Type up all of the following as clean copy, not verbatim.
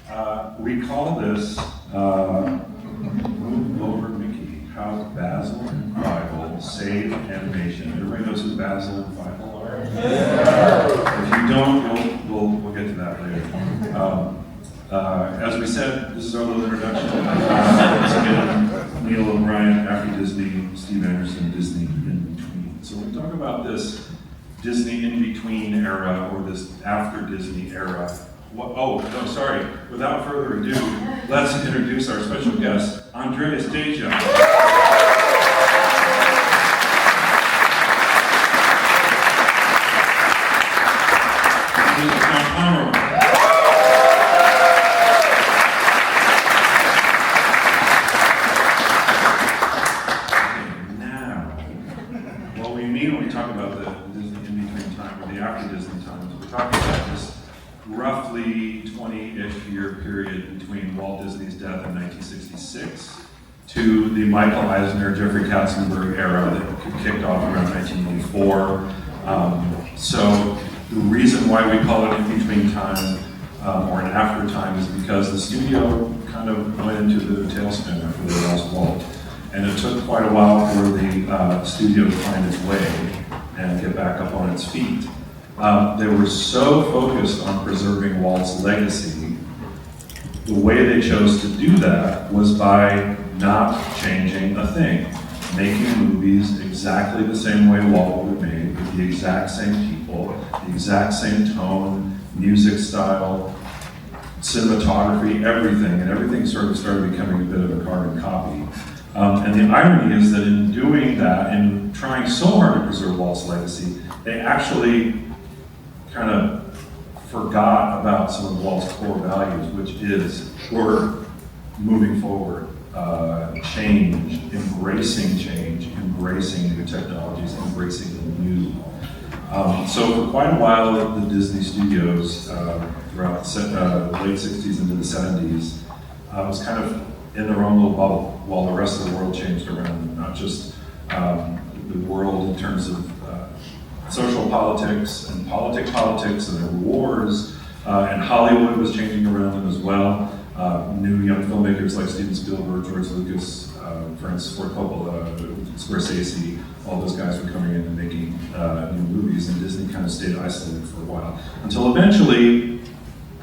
We call this Move Over Mickey, How Basil and Fievel Save Animation. Everybody knows who Basil and Fievel are? Yeah. If you don't, we'll get to that later. As we said, this is our little introduction. Once again, Neil O'Brien, after Disney, Steve Anderson, Disney in between. So we talk about this Disney in between era, or this after Disney era. Without further ado, let's introduce our special guest, Andreas Deja. Pomeroy. Now, what we mean when we talk about the Disney in between time, or the after Disney times, we're talking about this roughly 20-ish year period between Walt Disney's death in 1966 to the Michael Eisner, Jeffrey Katzenberg era that kicked off around 1984. So the reason why we call it in between time or an after time is because the studio kind of went into the tailspin after they lost Walt. And it took quite a while for the studio to find its way and get back up on its feet. They were so focused on preserving Walt's legacy. The way they chose to do that was by not changing a thing, making movies exactly the same way Walt would have made, with the exact same people, the exact same tone, music style, cinematography, everything, and everything sort of started becoming a bit of a carbon copy. And the irony is that in doing that, in trying so hard to preserve Walt's legacy, they actually kind of forgot about some of Walt's core values, which is moving forward, change, embracing new technologies, embracing the new. So for quite a while, the Disney studios, throughout the late 60s into the 70s, was kind of in their own little bubble, while the rest of the world changed around them, not just the world in terms of social politics and politics, and there were wars, and Hollywood was changing around them as well. New young filmmakers like Steven Spielberg, George Lucas, Francis Ford Coppola, Scorsese, all those guys were coming in and making new movies, and Disney kind of stayed isolated for a while. Until eventually,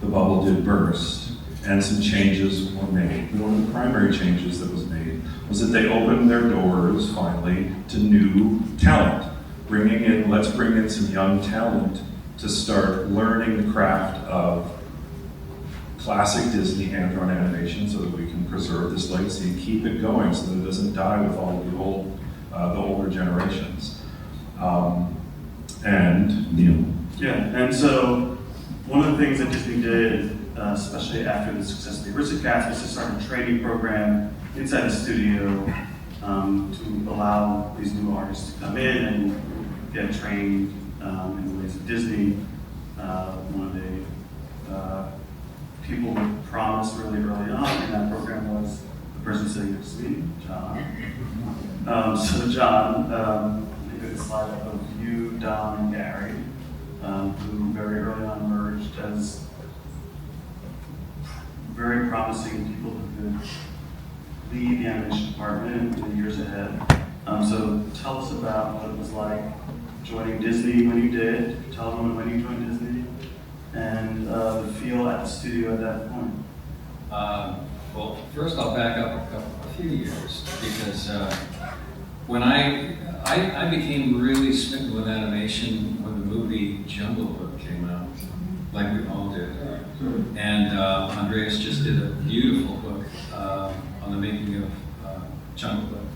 the bubble did burst, and some changes were made. And one of the primary changes that was made was that they opened their doors, finally, to new talent. Let's bring in some young talent to start learning the craft of classic Disney hand-drawn animation so that we can preserve this legacy and keep it going so that it doesn't die with all of the older generations. And Neil. Yeah, and so one of the things that Disney did, especially after the success of the Aristocats, was to start a training program inside the studio to allow these new artists to come in and get trained in the ways of Disney. One of the people who promised really early on in that program was the person sitting next to me, John. So John, I did a slide up of you, Don, and Gary, who very early on emerged as very promising people who could lead the animation department in the years ahead. So tell us about what it was like joining Disney when you did, tell them when you joined Disney, and the feel at the studio at that point. Well, first I'll back up a few years, because when I became really smitten with animation when the movie Jungle Book came out, like we all did. And Andreas just did a beautiful book on the making of Jungle Book.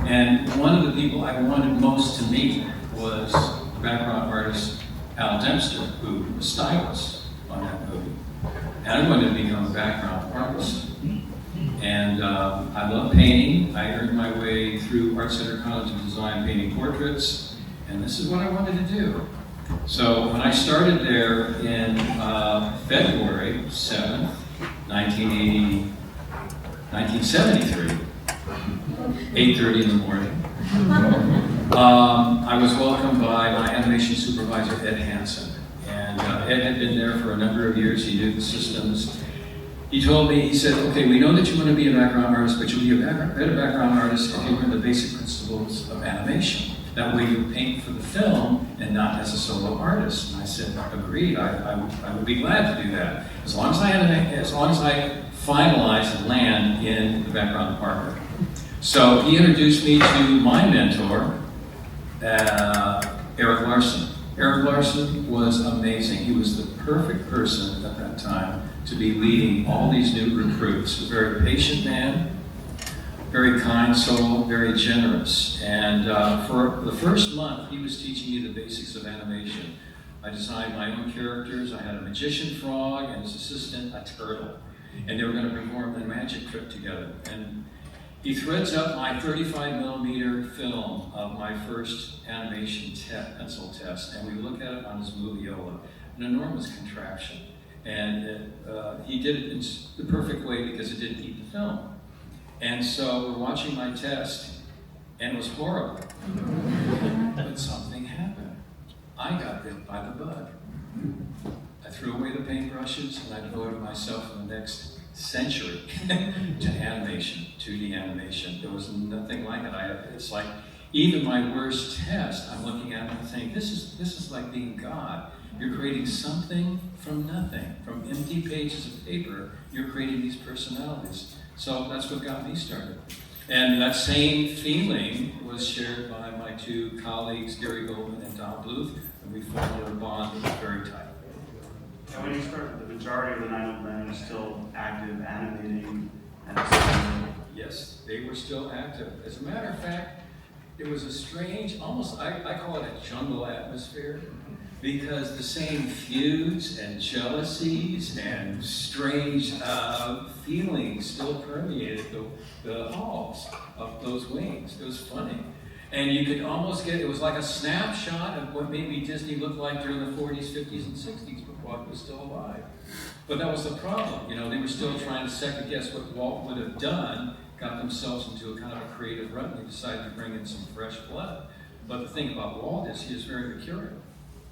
And one of the people I wanted most to meet was the background artist Al Dempster, who was stylist on that movie. And I wanted to become a background artist. And I love painting. I earned my way through Art Center College of Design painting portraits, and this is what I wanted to do. So when I started there in February 7th, 1973, 8:30 in the morning, I was welcomed by my animation supervisor, Ed Hansen. And Ed had been there for a number of years. He knew the systems. he told me, he said, okay, we know that you want to be a background artist, but you'll be a better background artist if you learn the basic principles of animation. That way you paint for the film and not as a solo artist. And I said, agreed, I would be glad to do that. As long as I finalize and land in the background department. So he introduced me to my mentor, Eric Larson. Eric Larson was amazing. He was the perfect person at that time to be leading all these new recruits. A very patient man, very kind soul, very generous. And for the first month, he was teaching me the basics of animation. I designed my own characters. I had a magician frog and his assistant, a turtle. And they were going to perform a magic trick together. And he threads up my 35mm film of my first animation pencil test, and we look at it on his Moviola, an enormous contraption. And he did it in the perfect way because it didn't eat the film. And so we're watching my test, and it was horrible. But something happened. I got bit by the bug. I threw away the paintbrushes, and I devoted myself for the next century to animation, 2D animation. There was nothing like it. It's like, even my worst test, I'm looking at it and saying, this is like being God. You're creating something from nothing. From empty pages of paper, you're creating these personalities. So that's what got me started. And that same feeling was shared by my two colleagues, Gary Goldman and Don Bluth, and we formed a bond that was very tight. And when you started, the majority of the 9 men are still active, animating, and Yes, they were still active. As a matter of fact, it was a strange, almost, I call it a jungle atmosphere, because the same feuds and jealousies and strange feelings still permeated the halls of those wings. It was funny. And you could almost get, it was like a snapshot of what maybe Disney looked like during the 40s, 50s, and 60s, but Walt was still alive. But that was the problem. You know, they were still trying to second guess what Walt would have done, got themselves into a kind of a creative rut, and they decided to bring in some fresh blood. But the thing about Walt is he was very mercurial.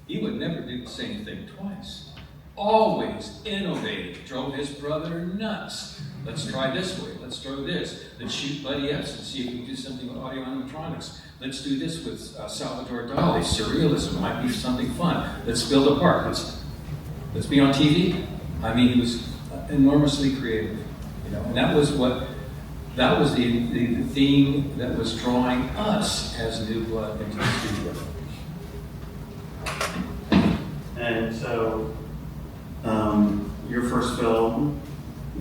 He would never do the same thing twice. Always innovative, drove his brother nuts. Let's try this way, let's try this. Let's shoot Buddy Epps and see if we can do something with audio animatronics. Let's do this with Salvador Dali. Surrealism might be something fun. Let's build a park. Let's be on TV. I mean, he was enormously creative, you know. And that was the theme that was drawing us as new blood into the studio. And so, your first film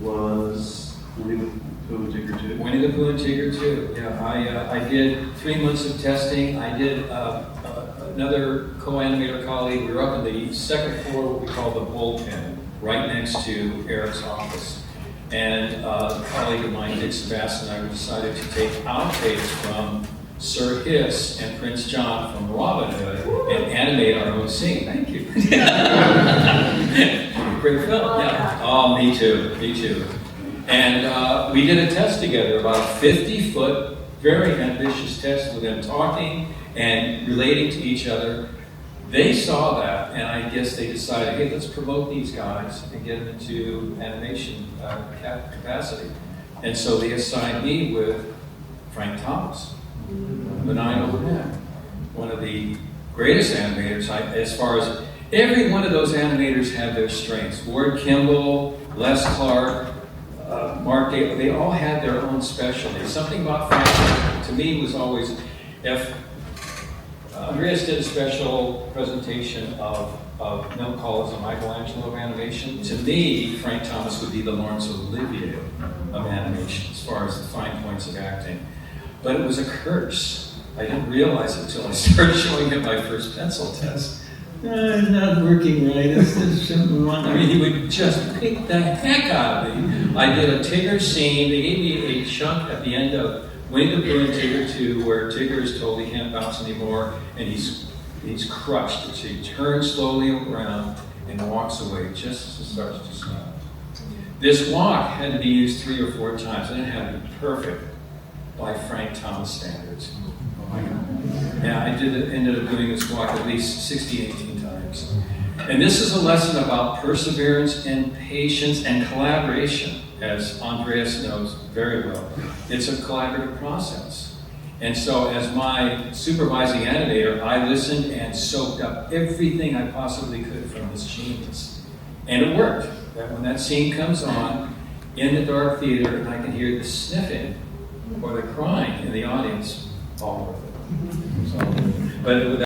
was Winnie the Pooh and Tigger 2? Winnie the Pooh and Tigger 2, yeah. I did 3 months of testing. I did another co-animator colleague. We were up in the second floor, what we call the bullpen, right next to Eric's office. And a colleague of mine, Dick Sebastian, and I decided to take outtakes from Sir Hiss and Prince John from Robin Hood and animate our own scene. Thank you. Great film, yeah. Oh, me too. And we did a test together, about a 50-foot, very ambitious test with them talking and relating to each other. They saw that, and I guess they decided, hey, let's promote these guys and get them into animation capacity. And so they assigned me with Frank Thomas, Benign Old Man, one of the greatest animators. As far as every one of those animators had their strengths. Ward Kimball, Les Clark, Mark Gale, they all had their own specialty. Something about Frank, to me, was always, if Andreas did a special presentation of Milt Collins and Michelangelo of animation. To me, Frank Thomas would be the Laurence Olivier of animation, as far as the fine points of acting. But it was a curse. I didn't realize it until I started showing him my first pencil test. It's not working right. It's something wrong. I mean, he would just pick the heck out of me. I did a Tigger scene. They gave me a chunk at the end of Winnie the Pooh and Tigger 2, where Tigger is told he can't bounce anymore, and he's crushed. So he turns slowly around and walks away just as it starts to snow. This walk had to be used 3 or 4 times, and it had to be perfect by Frank Thomas standards. Oh my God. Yeah, ended up doing this walk at least 16, 18 times. And this is a lesson about perseverance and patience and collaboration, as Andreas knows very well. It's a collaborative process. And so as my supervising animator, I listened and soaked up everything I possibly could from this genius. And it worked. That when that scene comes on in the dark theater and I can hear the sniffing or the crying in the audience, all worth it. So, but